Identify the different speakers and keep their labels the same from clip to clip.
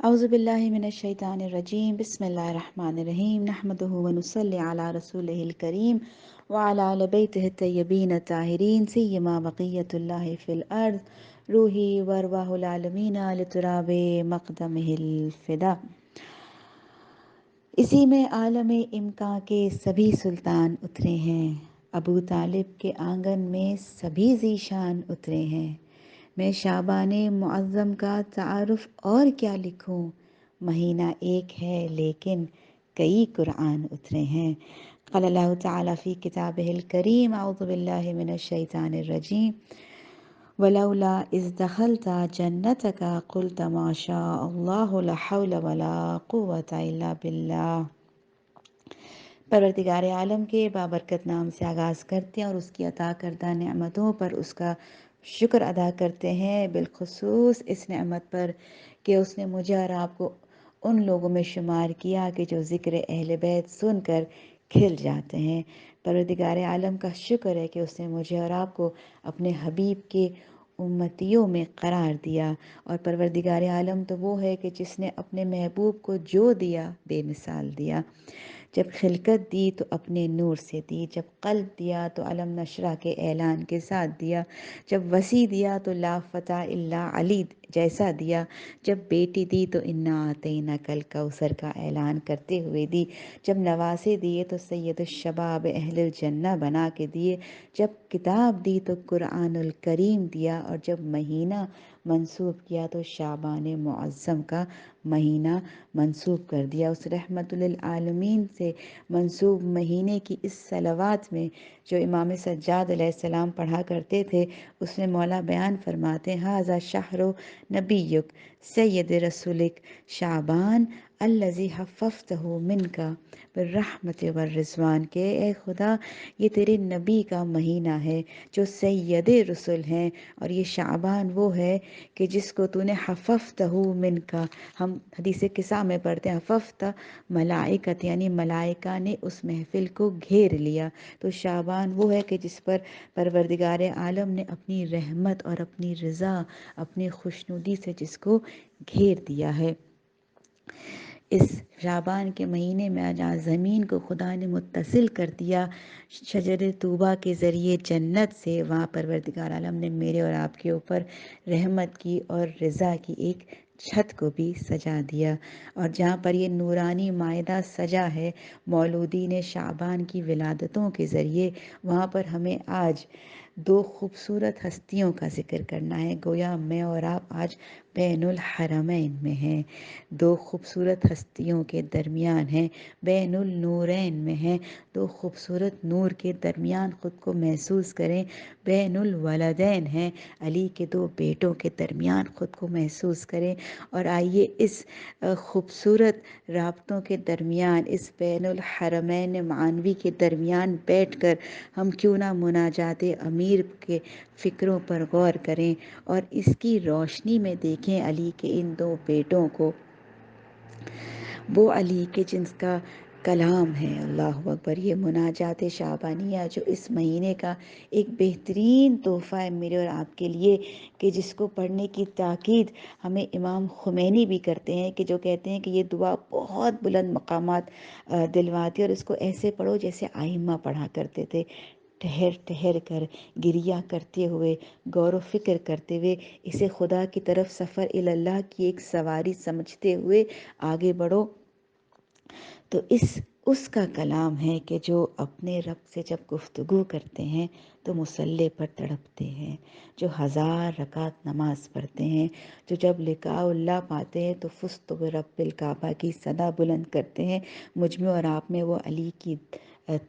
Speaker 1: اعوذ باللہ من الشیطان الرجیم بسم اللہ الرحمن الرحیم نحمدہ ونصلی علی رسولہ الکریم وعلی آل بیتہ الطیبین الطاہرین سیما بقیۃ اللہ فی الارض روحی وارواح العالمین لتراب مقدمہ الفدا۔ اسی میں عالم امکان کے سبھی سلطان اترے ہیں، ابو طالب کے آنگن میں سبھی ذیشان اترے ہیں۔ میں شعبان معظم کا تعارف اور کیا لکھوں، مہینہ ایک ہے لیکن کئی قرآن اترے ہیں۔ قال اللہ تعالیٰ فی کتابہ الکریم اعوذ باللہ من الشیطان الرجیم ولولا اذ دخلت جنتک قلت ما شاء اللہ لا حول ولا قوة الا باللہ۔ پروردگار عالم کے بابرکت نام سے آغاز کرتے ہیں اور اس کی عطا کردہ نعمتوں پر اس کا شکر ادا کرتے ہیں، بالخصوص اس نعمت پر کہ اس نے مجھے اور آپ کو ان لوگوں میں شمار کیا کہ جو ذکر اہل بیت سن کر کھل جاتے ہیں۔ پروردگار عالم کا شکر ہے کہ اس نے مجھے اور آپ کو اپنے حبیب کے امتیوں میں قرار دیا، اور پروردگار عالم تو وہ ہے کہ جس نے اپنے محبوب کو جو دیا بے مثال دیا۔ جب خلقت دی تو اپنے نور سے دی، جب قلب دیا تو علم نشرہ کے اعلان کے ساتھ دیا، جب وسیع دیا تو لا فتح الا علی جیسا دیا، جب بیٹی دی تو انا اعطیناک الکوثر کا اعلان کرتے ہوئے دی، جب نواسے دیے تو سید الشباب اہل الجنہ بنا کے دیے، جب کتاب دی تو قرآن الکریم دیا، اور جب مہینہ منسوب کیا تو شعبان معظم کا مہینہ منسوب کر دیا۔ اس رحمت للعالمین سے منسوب مہینے کی اس صلوات میں جو امام سجاد علیہ السلام پڑھا کرتے تھے، اس میں مولا بیان فرماتے ہیں ھذا شہر نبیک سید رسولک شعبان الذی حفظتہ منک بالرحمت والرضوان، کہ اے خدا یہ تیرے نبی کا مہینہ ہے جو سید رسول ہیں، اور یہ شعبان وہ ہے کہ جس کو تو نے حفظتہ منک، ہم حدیث قصہ میں پڑھتے ہیں حفظتہ ملائکت، یعنی ملائکہ نے اس محفل کو گھیر لیا۔ تو شعبان وہ ہے کہ جس پر پروردگار عالم نے اپنی رحمت اور اپنی رضا، اپنی خوشنودی سے جس کو گھیر دیا ہے۔ اس شعبان کے مہینے میں آج زمین کو خدا نے متصل کر دیا شجر طوبہ کے ذریعے جنت سے، وہاں پروردگار عالم نے میرے اور آپ کے اوپر رحمت کی اور رضا کی ایک چھت کو بھی سجا دیا، اور جہاں پر یہ نورانی مائدہ سجا ہے مولودین شعبان کی ولادتوں کے ذریعے، وہاں پر ہمیں آج دو خوبصورت ہستیوں کا ذکر کرنا ہے، گویا میں اور آپ آج بین الحرمین میں ہیں، دو خوبصورت ہستیوں کے درمیان ہیں، بین النورین میں ہیں، دو خوبصورت نور کے درمیان خود کو محسوس کریں، بین الولدین ہیں، علی کے دو بیٹوں کے درمیان خود کو محسوس کریں، اور آئیے اس خوبصورت رابطوں کے درمیان، اس بین الحرمین معنوی کے درمیان بیٹھ کر ہم کیوں نہ مناجات امیر کے فکروں پر غور کریں، اور اس کی روشنی میں دیکھیں علی کے ان دو بیٹوں کو، وہ علی کے جن کا کلام ہے۔ اللہ اکبر! یہ مناجات شعبانیہ جو اس مہینے کا ایک بہترین تحفہ ہے میرے اور آپ کے لیے، کہ جس کو پڑھنے کی تاکید ہمیں امام خمینی بھی کرتے ہیں، کہ جو کہتے ہیں کہ یہ دعا بہت بلند مقامات دلواتی ہے، اور اس کو ایسے پڑھو جیسے ائمہ پڑھا کرتے تھے، ٹھہر ٹھہر کر، گریہ کرتے ہوئے، غور و فکر کرتے ہوئے، اسے خدا کی طرف سفر اللہ کی ایک سواری سمجھتے ہوئے آگے بڑھو۔ تو اس کا کلام ہے کہ جو اپنے رب سے جب گفتگو کرتے ہیں تو مصلی پر تڑپتے ہیں، جو 1000 رکعت نماز پڑھتے ہیں، جو جب لقاء اللہ پاتے ہیں تو فزت برب الکعبہ کی صدا بلند کرتے ہیں۔ مجھ میں اور آپ میں وہ علی کی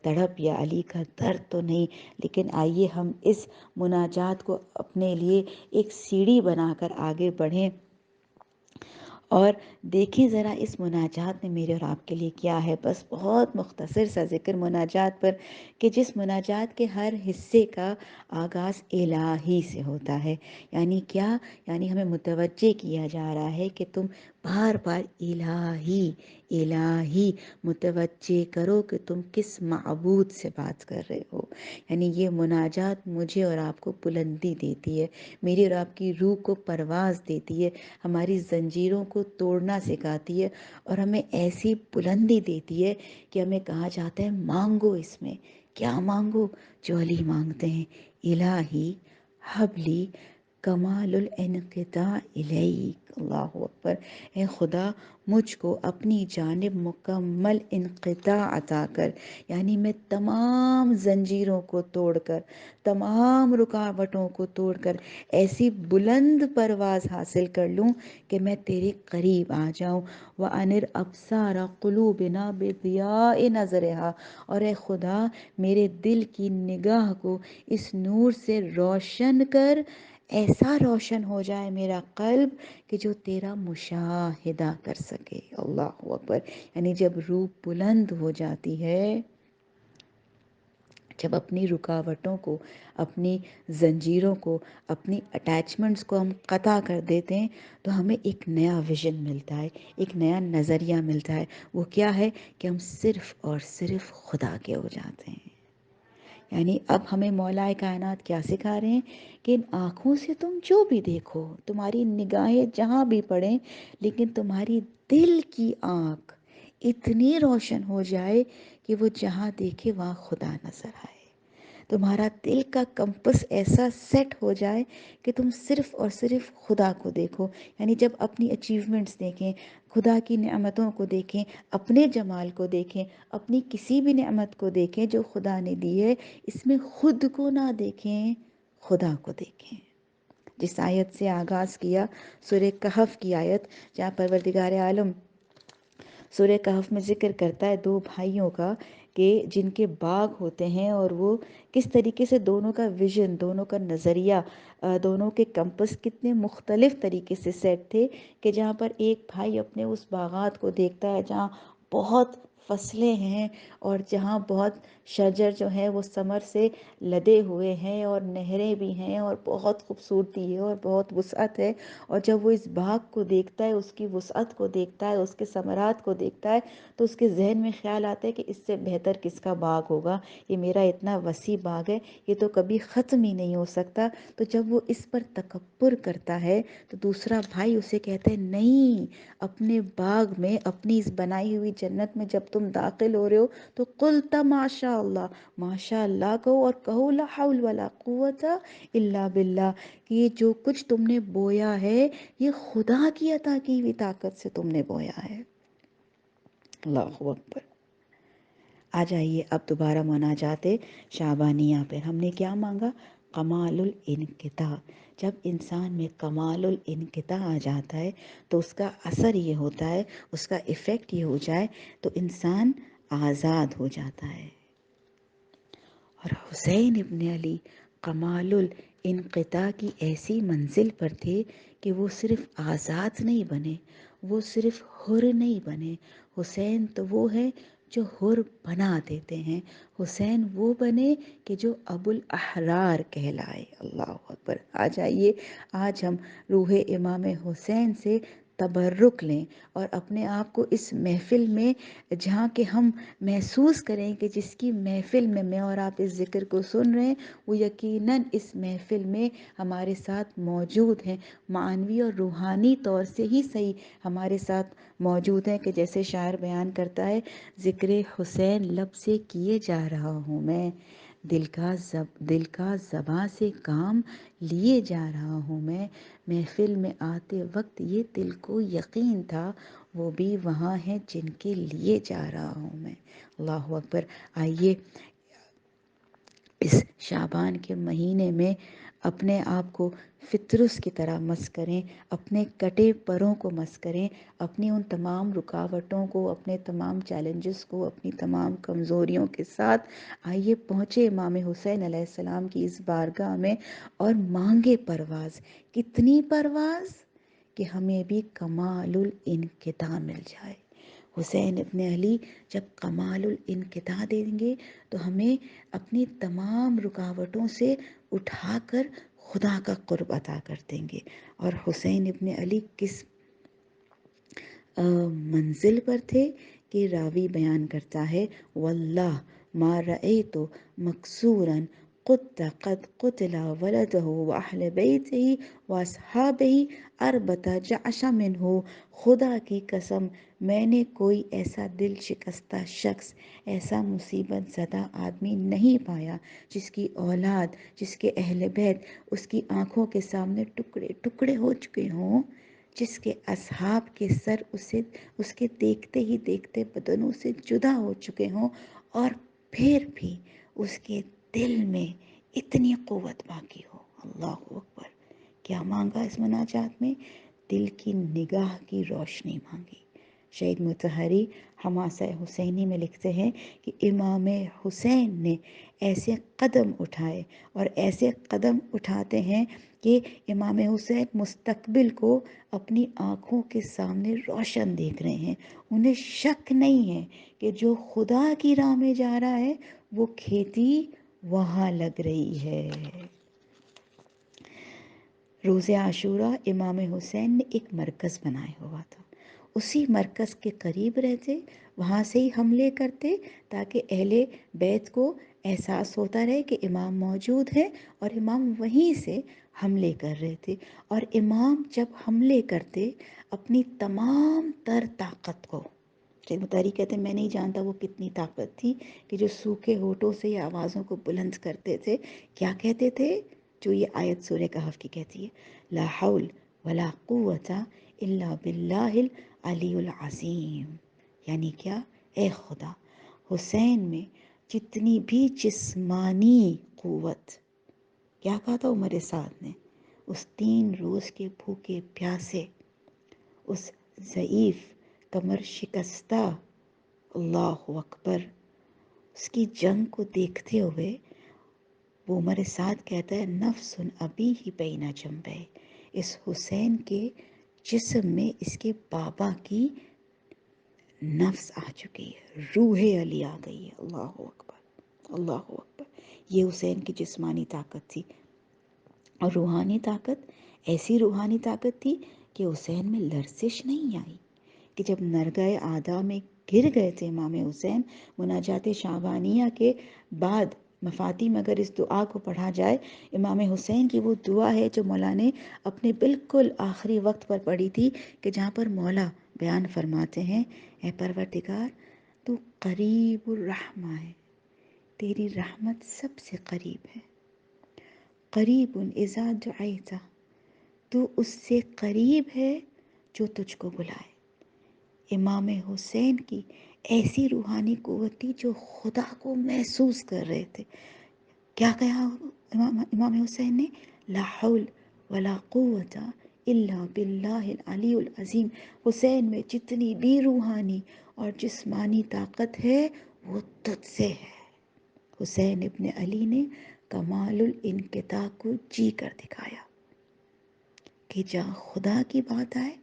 Speaker 1: تڑپ یا علی کا درد تو نہیں، لیکن آئیے ہم اس مناجات کو اپنے لیے ایک سیڑھی بنا کر آگے بڑھیں، اور دیکھیں ذرا اس مناجات میں میرے اور آپ کے لیے کیا ہے۔ بس بہت مختصر سا ذکر مناجات پر، کہ جس مناجات کے ہر حصے کا آغاز الہی سے ہوتا ہے، یعنی کیا؟ یعنی ہمیں متوجہ کیا جا رہا ہے کہ تم بار بار الہی الہی متوجہ کرو کہ تم کس معبود سے بات کر رہے ہو۔ یعنی یہ مناجات مجھے اور آپ کو بلندی دیتی ہے، میری اور آپ کی روح کو پرواز دیتی ہے، ہماری زنجیروں کو توڑنا سکھاتی ہے اور ہمیں ایسی بلندی دیتی ہے کہ ہمیں کہا جاتا ہے مانگو اس میں. کیا مانگو؟ جو علی مانگتے ہیں، الہی حبلی کمال الانقطاع الیک. اللہ اکبر. اے خدا مجھ کو اپنی جانب مکمل انقطاع عطا کر، یعنی میں تمام زنجیروں کو توڑ کر، تمام رکاوٹوں کو توڑ کر ایسی بلند پرواز حاصل کر لوں کہ میں تیرے قریب آ جاؤں. وَأَنِرْ أَبْصَارَ قُلُوبِنَا بِضِيَاءِ نَظَرِهَا. اور اے خدا میرے دل کی نگاہ کو اس نور سے روشن کر، ایسا روشن ہو جائے میرا قلب کہ جو تیرا مشاہدہ کر سکے. اللہ اکبر. یعنی جب روح بلند ہو جاتی ہے، جب اپنی رکاوٹوں کو، اپنی زنجیروں کو، اپنی اٹیچمنٹس کو ہم قطع کر دیتے ہیں تو ہمیں ایک نیا ویژن ملتا ہے، ایک نیا نظریہ ملتا ہے. وہ کیا ہے کہ ہم صرف اور صرف خدا کے ہو جاتے ہیں. یعنی اب ہمیں مولا کائنات کیا سکھا رہے ہیں کہ ان آنکھوں سے تم جو بھی دیکھو، تمہاری نگاہیں جہاں بھی پڑیں، لیکن تمہاری دل کی آنکھ اتنی روشن ہو جائے کہ وہ جہاں دیکھے وہاں خدا نظر آئے. تمہارا دل کا کمپس ایسا سیٹ ہو جائے کہ تم صرف اور صرف خدا کو دیکھو. یعنی جب اپنی اچیومنٹس دیکھیں، خدا کی نعمتوں کو دیکھیں، اپنے جمال کو دیکھیں، اپنی کسی بھی نعمت کو دیکھیں جو خدا نے دی ہے، اس میں خود کو نہ دیکھیں، خدا کو دیکھیں. جس آیت سے آغاز کیا، سورہ کہف کی آیت، جہاں پروردگار عالم سورہ کہف میں ذکر کرتا ہے دو بھائیوں کا کہ جن کے باغ ہوتے ہیں، اور وہ کس طریقے سے دونوں کا ویژن، دونوں کا نظریہ، دونوں کے کمپس کتنے مختلف طریقے سے سیٹ تھے کہ جہاں پر ایک بھائی اپنے اس باغات کو دیکھتا ہے جہاں بہت فصلیں ہیں اور جہاں بہت شجر جو ہے وہ ثمر سے لدے ہوئے ہیں اور نہریں بھی ہیں اور بہت خوبصورتی ہے اور بہت وسعت ہے. اور جب وہ اس باغ کو دیکھتا ہے، اس کی وسعت کو دیکھتا ہے، اس کے ثمرات کو دیکھتا ہے، تو اس کے ذہن میں خیال آتا ہے کہ اس سے بہتر کس کا باغ ہوگا. یہ میرا اتنا وسیع باغ ہے، یہ تو کبھی ختم ہی نہیں ہو سکتا. تو جب وہ اس پر تکبر کرتا ہے تو دوسرا بھائی اسے کہتا ہے نہیں، اپنے باغ میں، اپنی اس بنائی ہوئی جنت میں جب تم داخل ہو رہے ہو تو قلت ماشاء اللہ، ماشاء اللہ کہو، اور کہو لا حول ولا قوت الا باللہ، کہ یہ جو کچھ تم نے بویا ہے یہ خدا کی عطا کی ہوئی طاقت سے تم نے بویا ہے. اللہ اکبر. آ جائیے اب دوبارہ مناجات شعبانیہ پہ. ہم نے کیا مانگا؟ کمال الانقطاع. جب انسان میں کمال الانقطاع آ جاتا ہے تو اس کا اثر یہ ہوتا ہے، اس کا ایفیکٹ یہ ہو جائے تو انسان آزاد ہو جاتا ہے. اور حسین ابن علی کمال الانقطاع کی ایسی منزل پر تھے کہ وہ صرف آزاد نہیں بنے، وہ صرف حر نہیں بنے. حسین تو وہ ہے جو حر بنا دیتے ہیں. حسین وہ بنے کہ جو ابو الاحرار کہلائے. اللہ اکبر. آ جائیے آج ہم روح امام حسین سے تبرک لیں اور اپنے آپ کو اس محفل میں، جہاں کہ ہم محسوس کریں کہ جس کی محفل میں میں اور آپ اس ذکر کو سن رہے ہیں وہ یقیناً اس محفل میں ہمارے ساتھ موجود ہیں، معنوی اور روحانی طور سے ہی صحیح ہمارے ساتھ موجود ہیں. کہ جیسے شاعر بیان کرتا ہے، ذکر حسین لب سے کیے جا رہا ہوں میں، دل کا زباں سے کام لیے جا رہا ہوں میں. محفل میں آتے وقت یہ دل کو یقین تھا وہ بھی وہاں ہیں جن کے لیے جا رہا ہوں میں. اللہ اکبر. آئیے اس شعبان کے مہینے میں اپنے آپ کو فطرس کی طرح مس کریں، اپنے کٹے پروں کو مس کریں، اپنی ان تمام رکاوٹوں کو، اپنے تمام چیلنجز کو، اپنی تمام کمزوریوں کے ساتھ آئیے پہنچے امام حسین علیہ السلام کی اس بارگاہ میں اور مانگے پرواز. کتنی پرواز؟ کہ ہمیں بھی کمال الانقطاع مل جائے. حسین ابن علی جب کمال الانقطاع دیں گے تو ہمیں اپنی تمام رکاوٹوں سے اٹھا کر خدا کا قرب عطا کر دیں گے. اور حسین ابن علی کس منزل پر تھے کہ راوی بیان کرتا ہے، واللہ ما رأیت مکسورا قد قتل ولده وأهل بیتہ واصحابہ اربت جعش منہ، خدا کی قسم میں نے کوئی ایسا دل شکستہ شخص، ایسا مصیبت زدہ آدمی نہیں پایا جس کی اولاد، جس کے اہل بیت اس کی آنکھوں کے سامنے ٹکڑے ٹکڑے ہو چکے ہوں، جس کے اصحاب کے سر اس کے دیکھتے ہی دیکھتے بدنوں سے جدا ہو چکے ہوں، اور پھر بھی اس کے دل میں اتنی قوت باقی ہو۔ اللہ اکبر! کیا مانگا اس مناجات میں؟ دل کی نگاہ کی روشنی مانگی۔ شہید مطہری حماسہ حسینی میں لکھتے ہیں کہ امام حسین نے ایسے قدم اٹھائے اور ایسے قدم اٹھاتے ہیں کہ امام حسین مستقبل کو اپنی آنکھوں کے سامنے روشن دیکھ رہے ہیں۔ انہیں شک نہیں ہے کہ جو خدا کی راہ میں جا رہا ہے وہ کھیتی وہاں لگ رہی ہے۔ روز عاشورہ امام حسین نے ایک مرکز بنایا ہوا تھا، اسی مرکز کے قریب رہتے، وہاں سے ہی حملے کرتے تاکہ اہل بیت کو احساس ہوتا رہے کہ امام موجود ہے اور امام وہیں سے حملے کر رہے تھے۔ اور امام جب حملے کرتے اپنی تمام تر طاقت کو، شیخ مطہری کہتے ہیں میں نہیں جانتا وہ کتنی طاقت تھی کہ جو سوکھے ہونٹوں سے یہ آوازوں کو بلند کرتے تھے، کیا کہتے تھے؟ جو یہ آیت سورہ کہف کی کہتی ہے، لا حول ولا قوت الا باللہ العلی العظیم، یعنی کیا؟ اے خدا، حسین میں جتنی بھی جسمانی قوت، کیا کہا تھا عمر سعد نے؟ اس 3 روز کے بھوکے پیاسے، اس ضعیف کمر شکستہ، اللہ اکبر، اس کی جنگ کو دیکھتے ہوئے وہ عمر سعد کہتا ہے نفس ابی ہی بینہ جنبہ، اس حسین کے جسم میں اس کے بابا کی نفس آ چکی ہے، روح علی آ گئی ہے۔ اللہ اکبر، اللہ اکبر! یہ حسین کی جسمانی طاقت تھی، اور روحانی طاقت ایسی روحانی طاقت تھی کہ حسین میں لرزش نہیں آئی، کہ جب نرگہ آدھا میں گر گئے تھے امام حسین، مناجات شعبانیہ کے بعد مفاتیم اگر اس دعا کو پڑھا جائے، امام حسین کی وہ دعا ہے جو مولا نے اپنے بالکل آخری وقت پر پڑھی تھی، کہ جہاں پر مولا بیان فرماتے ہیں اے پروردگار تو قریب الرحمہ ہے، تیری رحمت سب سے قریب ہے، قریب اذا دعیتا، تو اس سے قریب ہے جو تجھ کو بلائے۔ امام حسین کی ایسی روحانی قوت تھی جو خدا کو محسوس کر رہے تھے۔ کیا کہا امام حسین نے؟ لا حول ولا قوت الا باللہ العلی العظیم، حسین میں جتنی بھی روحانی اور جسمانی طاقت ہے وہ تجھ سے ہے۔ حسین ابن علی نے کمال الانقطاع کو جی کر دکھایا کہ جہاں خدا کی بات آئے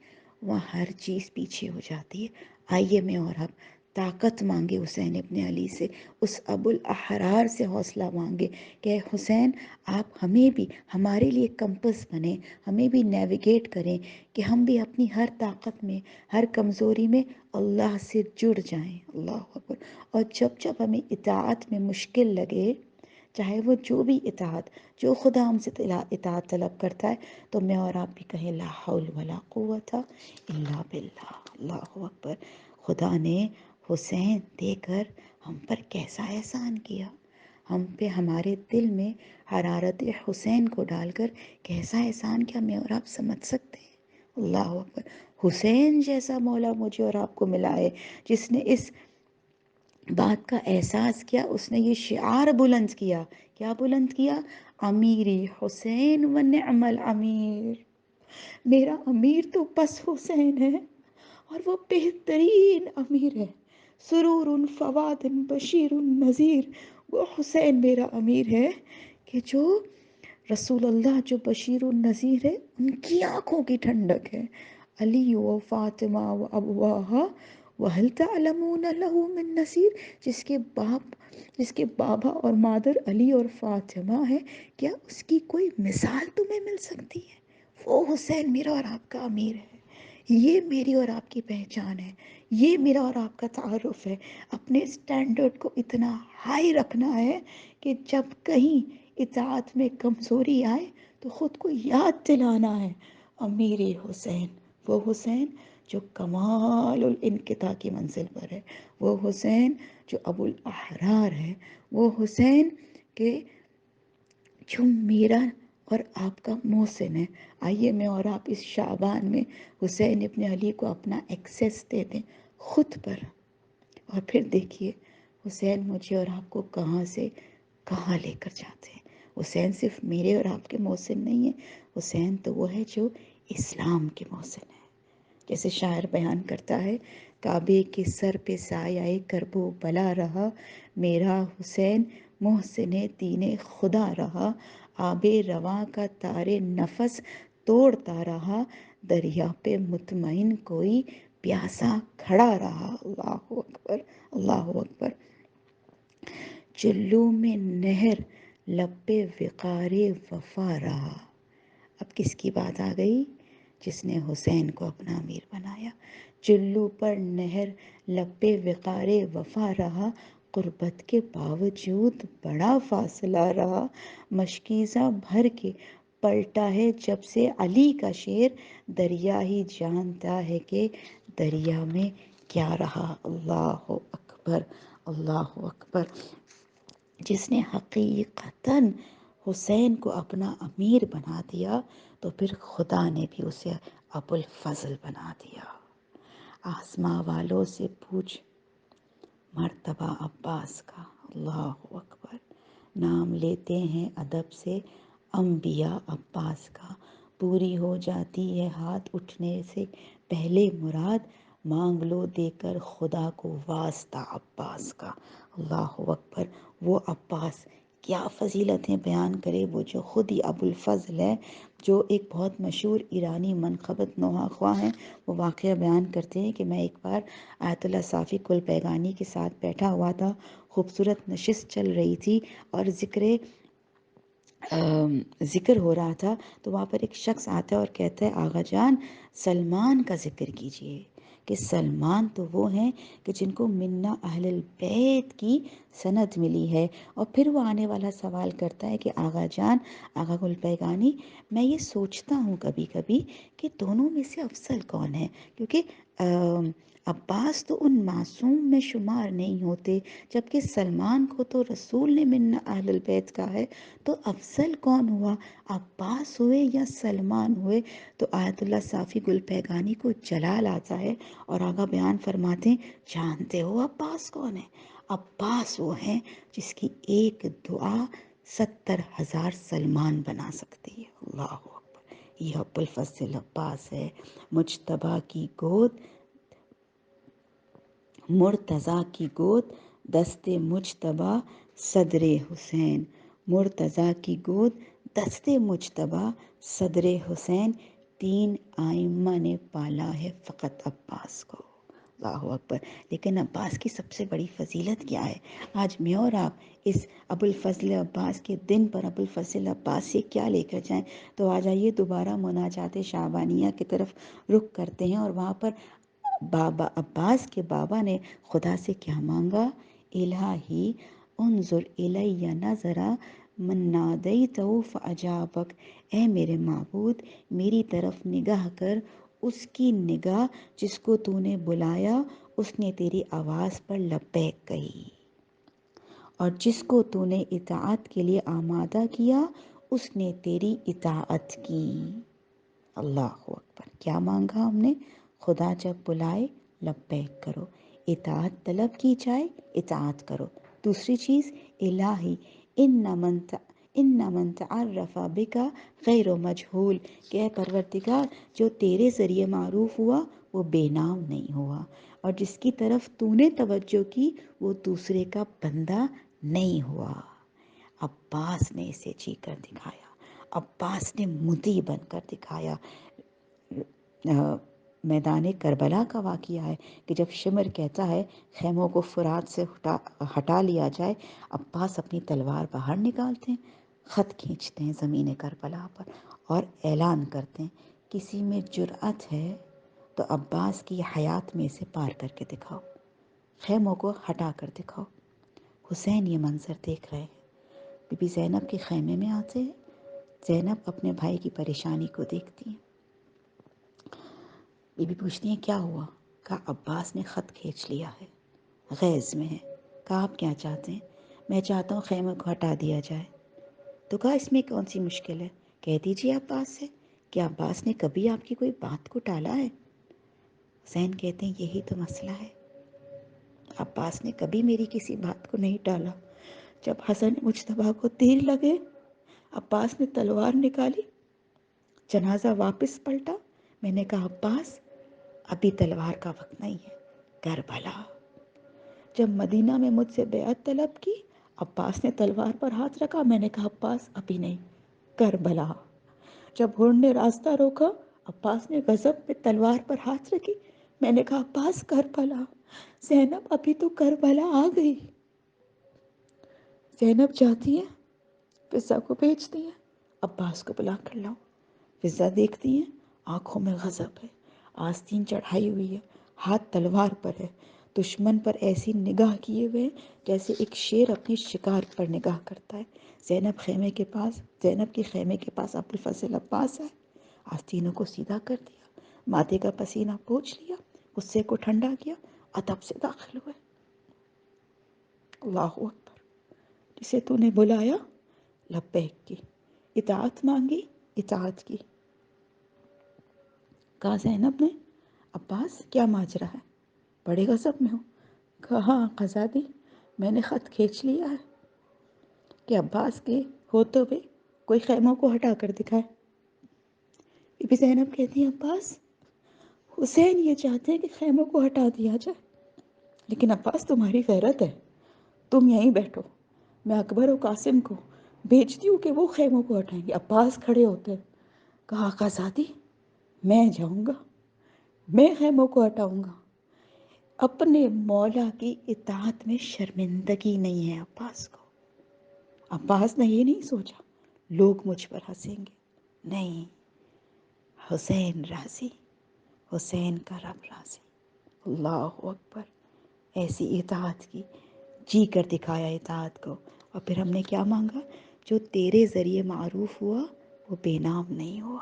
Speaker 1: وہاں ہر چیز پیچھے ہو جاتی ہے۔ آئیے میں اور اب طاقت مانگے حسین ابن علی سے، اس ابو الاحرار سے حوصلہ مانگے کہ حسین آپ ہمیں بھی، ہمارے لیے کمپس بنیں، ہمیں بھی نیویگیٹ کریں کہ ہم بھی اپنی ہر طاقت میں، ہر کمزوری میں اللہ سے جڑ جائیں۔ اللہ اکبر! اور جب جب ہمیں اطاعت میں مشکل لگے، چاہے وہ جو بھی اطاعت، جو خدا ہم سے اطاعت طلب کرتا ہے، تو میں اور آپ بھی کہیں لا حول ولا قوت الا باللہ۔ اللہ اکبر! خدا نے حسین دے کر ہم پر کیسا احسان کیا، ہم پہ ہمارے دل میں حرارت حسین کو ڈال کر کیسا احسان کیا، میں اور آپ سمجھ سکتے ہیں۔ اللہ اکبر! حسین جیسا مولا مجھے اور آپ کو ملا ہے، جس نے اس بات کا احساس کیا، اس نے یہ شعار بلند کیا، کیا بلند کیا؟ امیری حسین و نعم الامیر، میرا امیر تو بس حسین ہے اور وہ بہترین امیر ہے، سرور فواد بشیر نذیر، وہ حسین میرا امیر ہے کہ جو رسول اللہ جو بشیر النذیر ہے ان کی آنکھوں کی ٹھنڈک ہے۔ علی و فاطمہ و ابواہا وہل تعلمون لہ من نصیر، جس کے بابا اور مادر علی اور فاطمہ ہے، کیا اس کی کوئی مثال تمہیں مل سکتی ہے؟ وہ حسین میرا اور آپ کا امیر ہے، یہ میری اور آپ کی پہچان ہے، یہ میرا اور آپ کا تعارف ہے۔ اپنے سٹینڈرڈ کو اتنا ہائی رکھنا ہے کہ جب کہیں اطاعت میں کمزوری آئے تو خود کو یاد دلانا ہے، امیر حسین، وہ حسین جو کمال الانقطاع کی منزل پر ہے، وہ حسین جو ابو الاحرار ہے، وہ حسین کہ جو میرا اور آپ کا محسن ہے۔ آئیے میں اور آپ اس شعبان میں حسین ابن علی کو اپنا ایکسیس دے دیں خود پر، اور پھر دیکھیے حسین مجھے اور آپ کو کہاں سے کہاں لے کر جاتے ہیں۔ حسین صرف میرے اور آپ کے محسن نہیں ہیں، حسین تو وہ ہے جو اسلام کے محسن ہے۔ جیسے شاعر بیان کرتا ہے، کعبے کے سر پہ سایہ کرب و بلا رہا، میرا حسین محسن دین خدا رہا، آب رواں کا تار نفس توڑتا رہا، دریا پہ مطمئن کوئی پیاسا کھڑا رہا۔ اللہ اکبر، اللہ اکبر۔ چلو میں نہر لب پہ وقار وفا رہا۔ اب کس کی بات آ گئی؟ جس نے حسین کو اپنا امیر بنایا۔ چلو پر نہر لب پہ وقار وفا رہا، قربت کے باوجود بڑا فاصلہ رہا، مشکیزہ بھر کے پلٹا ہے جب سے علی کا شیر، دریا ہی جانتا ہے کہ دریا میں کیا رہا۔ اللہ اکبر، اللہ اکبر۔ جس نے حقیقتاً حسین کو اپنا امیر بنا دیا تو پھر خدا نے بھی اسے ابو الفضل بنا دیا۔ آسماں والوں سے پوچھ مرتبہ عباس کا، اللہ اکبر۔ نام لیتے ہیں ادب سے انبیاء عباس کا، پوری ہو جاتی ہے ہاتھ اٹھنے سے پہلے مراد، مانگ لو دے کر خدا کو واسطہ عباس کا۔ اللہ اکبر۔ وہ عباس کیا فضیلتیں بیان کرے، وہ جو خود ہی ابو الفضل ہے، جو ایک بہت مشہور ایرانی منقبت نوحہ خواہ ہیں۔ وہ واقعہ بیان کرتے ہیں کہ میں ایک بار آیت اللہ صافی کل پیگانی کے ساتھ بیٹھا ہوا تھا، خوبصورت نشست چل رہی تھی اور ذکر ہو رہا تھا، تو وہاں پر ایک شخص آتا ہے اور کہتا ہے آغا جان سلمان کا ذکر کیجئے، کہ سلمان تو وہ ہیں کہ جن کو منا اہل البیت کی سند ملی ہے۔ اور پھر وہ آنے والا سوال کرتا ہے کہ آغا جان، آغا گل پیگانی، میں یہ سوچتا ہوں کبھی کبھی کہ دونوں میں سے افضل کون ہے، کیونکہ عباس تو ان معصوم میں شمار نہیں ہوتے، جبکہ سلمان کو تو رسول نے من اہل البیت کا ہے، تو افضل کون ہوا، عباس ہوئے یا سلمان ہوئے؟ تو آیت اللہ صافی گل پیگانی کو جلال آتا ہے اور آگا بیان فرماتے ہیں، جانتے ہو عباس کون ہے؟ عباس وہ ہیں جس کی ایک دعا 70,000 سلمان بنا سکتی ہے۔ اللہ اکبر۔ یہ ابو الفضل عباس ہے، مجتبیٰ کی گود، مرتضیٰ کی گود، دست مجتبیٰ صدر حسین، مرتضیٰ کی گود دست مجتبیٰ صدر حسین، تین آئمہ نے پالا ہے فقط عباس کو۔ اللہ اکبر۔ لیکن عباس کی سب سے بڑی فضیلت کیا ہے؟ آج میں اور آپ اس ابو الفضل عباس کے دن پر ابو الفضل عباس سے کیا لے کر جائیں؟ تو آ جائیے دوبارہ مناجات شعبانیہ کی طرف رخ کرتے ہیں، اور وہاں پر بابا عباس کے بابا نے خدا سے کیا مانگا؟ الہی انظر الی نظرا من نادیتہ فاجابک، اے میرے معبود میری طرف نگاہ کر، اس کی نگاہ جس کو تو نے بلایا اس نے تیری آواز پر لبیک کہی، اور جس کو تو نے اطاعت کے لیے آمادہ کیا اس نے تیری اطاعت کی۔ اللہ اکبر۔ کیا مانگا ہم نے؟ خدا جب بلائے لبیک کرو، اطاعت طلب کی جائے اطاعت کرو۔ دوسری چیز، الہی ان من تعرف بکا غیر مجہول، کہ اے پروردگار جو تیرے ذریعے معروف ہوا وہ بے نام نہیں ہوا، اور جس کی طرف تو نے توجہ کی وہ دوسرے کا بندہ نہیں ہوا۔ عباس نے اسے جی کر دکھایا، عباس نے مدعی بن کر دکھایا۔ میدان کربلا کا واقعہ ہے کہ جب شمر کہتا ہے خیموں کو فرات سے ہٹا لیا جائے، عباس اپنی تلوار باہر نکالتے ہیں، خط کھینچتے ہیں زمین کربلا پر اور اعلان کرتے ہیں کسی میں جرأت ہے تو عباس کی حیات میں سے پار کر کے دکھاؤ، خیموں کو ہٹا کر دکھاؤ۔ حسین یہ منظر دیکھ رہے ہیں، بی بی زینب کے خیمے میں آتے ہیں. زینب اپنے بھائی کی پریشانی کو دیکھتی ہیں. بی بی پوچھتی ہیں کیا ہوا؟ کہا عباس نے خط کھینچ لیا ہے، غیظ میں ہے. کہا آپ کیا چاہتے ہیں؟ میں چاہتا ہوں خیمے کو ہٹا دیا جائے. تو کہا اس میں کون سی مشکل ہے، کہہ دیجیے عباس سے. کہ عباس نے کبھی آپ کی کوئی بات کو ٹالا ہے؟ حسین کہتے ہیں یہی تو مسئلہ ہے، عباس نے کبھی میری کسی بات کو نہیں ٹالا. جب حسن مجتبیٰ کو تیر لگے، عباس نے تلوار نکالی، جنازہ واپس پلٹا. میں نے کہا عباس ابھی تلوار کا وقت نہیں ہے، کربلا. جب مدینہ میں مجھ سے بیعت طلب کی، عباس نے تلوار پر ہاتھ رکھا. میں نے کہا عباس ابھی نہیں، کربلا. جب ہر نے راستہ روکا، عباس نے غضب میں تلوار پر ہاتھ رکھی. میں نے کہا عباس کربلا. زینب ابھی تو کربلا آ گئی. زینب جاتی ہے، فضا کو بھیجتی ہیں عباس کو بلا کر لاؤ. فضا دیکھتی ہیں، آنکھوں میں غضب ہے، آستین چڑھائی ہوئی ہے، ہاتھ تلوار پر ہے، دشمن پر ایسی نگاہ کیے ہوئے جیسے ایک شیر اپنی شکار پر نگاہ کرتا ہے. زینب کے خیمے کے پاس ابوالفضل عباس آئے، آستینوں کو سیدھا کر دیا، ماتھے کا پسینہ پوچھ لیا، غصے کو ٹھنڈا کیا، ادب سے داخل ہوئے. اللہ اکبر. جسے تو نے بلایا لبیک کی، اطاعت مانگی اطاعت کی. کہا زینب نے عباس کیا ماجرا ہے، بڑے غضب میں ہو؟ کہا ہاں قضا دی، میں نے خط کھینچ لیا ہے کہ عباس کے ہوتے ہوئے کوئی خیموں کو ہٹا کر دکھائے. بی بی زینب کہتی ہیں عباس حسین یہ چاہتے ہیں کہ خیموں کو ہٹا دیا جائے، لیکن عباس تمہاری غیرت ہے، تم یہیں بیٹھو، میں اکبر و قاسم کو بھیجتی ہوں کہ وہ خیموں کو ہٹائیں گے. عباس کھڑے ہوتے ہیں. کہا آقا زادی میں جاؤں گا، میں خیموں کو ہٹاؤں گا. اپنے مولا کی اطاعت میں شرمندگی نہیں ہے عباس کو. عباس نے یہ نہیں سوچا لوگ مجھ پر ہنسیں گے، نہیں، حسین راضی، حسین کا رب راضی. اللہ اکبر. ایسی اطاعت کی، جی کر دکھایا اطاعت کو. اور پھر ہم نے کیا مانگا؟ جو تیرے ذریعے معروف ہوا وہ بے نام نہیں ہوا.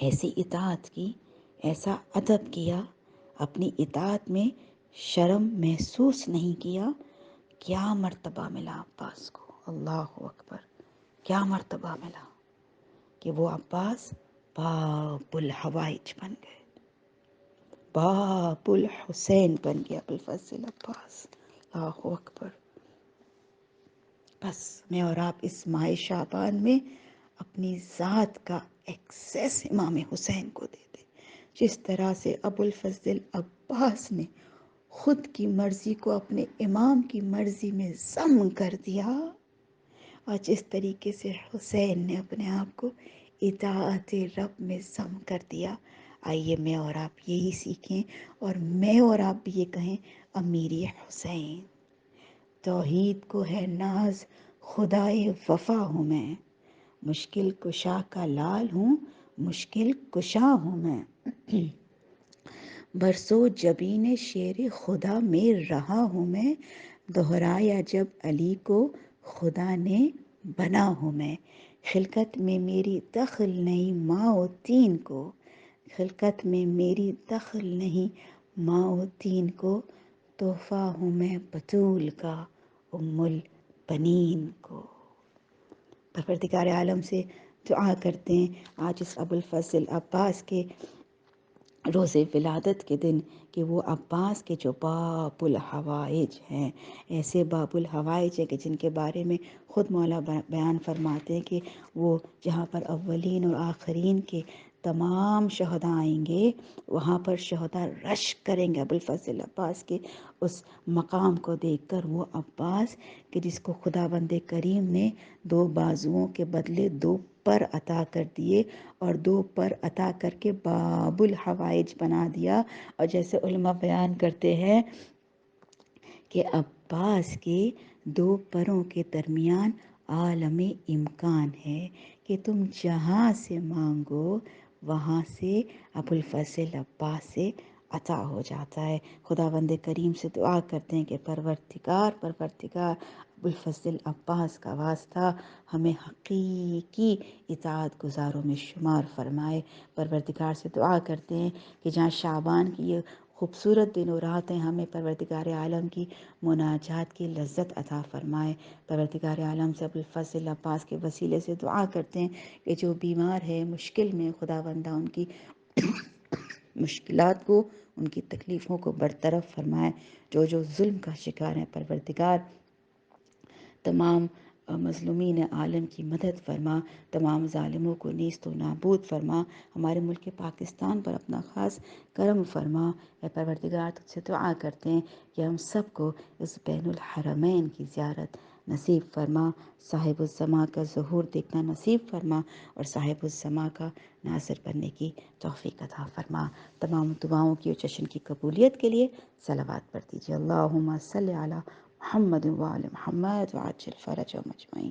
Speaker 1: ایسی اطاعت کی، ایسا ادب کیا، اپنی اطاعت میں شرم محسوس نہیں کیا. کیا مرتبہ ملا عباس کو، اللہ اکبر. کیا مرتبہ ملا کہ وہ عباس باب الحوائج بن گئے، باب الحسین بن گیا ابوالفضل عباس. اللہ اکبر. بس میں اور آپ اس ماہ شعبان میں اپنی ذات کا ایکسیس امام حسین کو دے دیں. جس طرح سے ابوالفضل عباس نے خود کی مرضی کو اپنے امام کی مرضی میں ضم کر دیا، اور جس طریقے سے حسین نے اپنے آپ کو اطاعت رب میں ضم کر دیا. آئیے میں اور آپ یہی سیکھیں، اور میں اور آپ بھی یہ کہیں امیری حسین. توحید کو ہے ناز خدائے وفا ہوں میں، مشکل کشا کا لال ہوں، مشکل کشا ہوں میں. برسوں جبین شیر خدا میں رہا ہوں میں، دہرایا جب علی کو خدا نے بنا ہوں میں. خلقت میں میری دخل نہیں ماں و تین کو، خلقت میں میری دخل نہیں ماں و تین کو، تحفہ ہوں میں بطول کا ام البنین کو. پروردگار عالم سے دعا کرتے ہیں آج اس ابوالفضل عباس کے روز ولادت کے دن کہ وہ عباس کے جو باب الحوائج ہیں، ایسے باب الحوائج ہیں کہ جن کے بارے میں خود مولا بیان فرماتے ہیں کہ وہ جہاں پر اولین اور آخرین کے تمام شہداء آئیں گے، وہاں پر شہداء رشک کریں گے ابوالفضل عباس کے اس مقام کو دیکھ کر. وہ عباس کہ جس کو خدا بند کریم نے 2 بازوؤں کے بدلے 2 پر عطا کر دیے، اور 2 پر عطا کر کے باب الحوائج بنا دیا. اور جیسے علماء بیان کرتے ہیں کہ عباس کے 2 پروں کے درمیان عالم امکان ہے کہ تم جہاں سے مانگو وہاں سے ابوالفضل عباس سے عطا ہو جاتا ہے۔ خداوند کریم سے دعا کرتے ہیں کہ پروردگار ابوالفضل عباس کا واسطہ ہمیں حقیقی اطاعت گزاروں میں شمار فرمائے۔ پروردگار سے دعا کرتے ہیں کہ جہاں شعبان کی یہ خوبصورت دن و راتیں ہمیں پروردگار عالم کی مناجات کی لذت عطا فرمائے۔ پروردگار عالم سے ابوالفضل عباس کے وسیلے سے دعا کرتے ہیں کہ جو بیمار ہے مشکل میں، خداوندہ ان کی مشکلات کو، ان کی تکلیفوں کو برطرف فرمائے۔ جو ظلم کا شکار ہیں پروردگار تمام مظلومین عالم کی مدد فرما، تمام ظالموں کو نیست و نابود فرما، ہمارے ملک پاکستان پر اپنا خاص کرم فرما۔ اے پروردگار تجھ سے دعا کرتے ہیں کہ ہم سب کو اس بین الحرمین کی زیارت نصیب فرما، صاحب الزماں کا ظہور دیکھنا نصیب فرما، اور صاحب الزماں کا ناصر بننے کی توفیق عطا فرما۔ تمام دعاؤں کی اور جشن کی قبولیت کے لیے صلوات پڑھ دیجیے۔ اللہم صلی علی محمد وآل محمد وعجل فرجهم اجمعین۔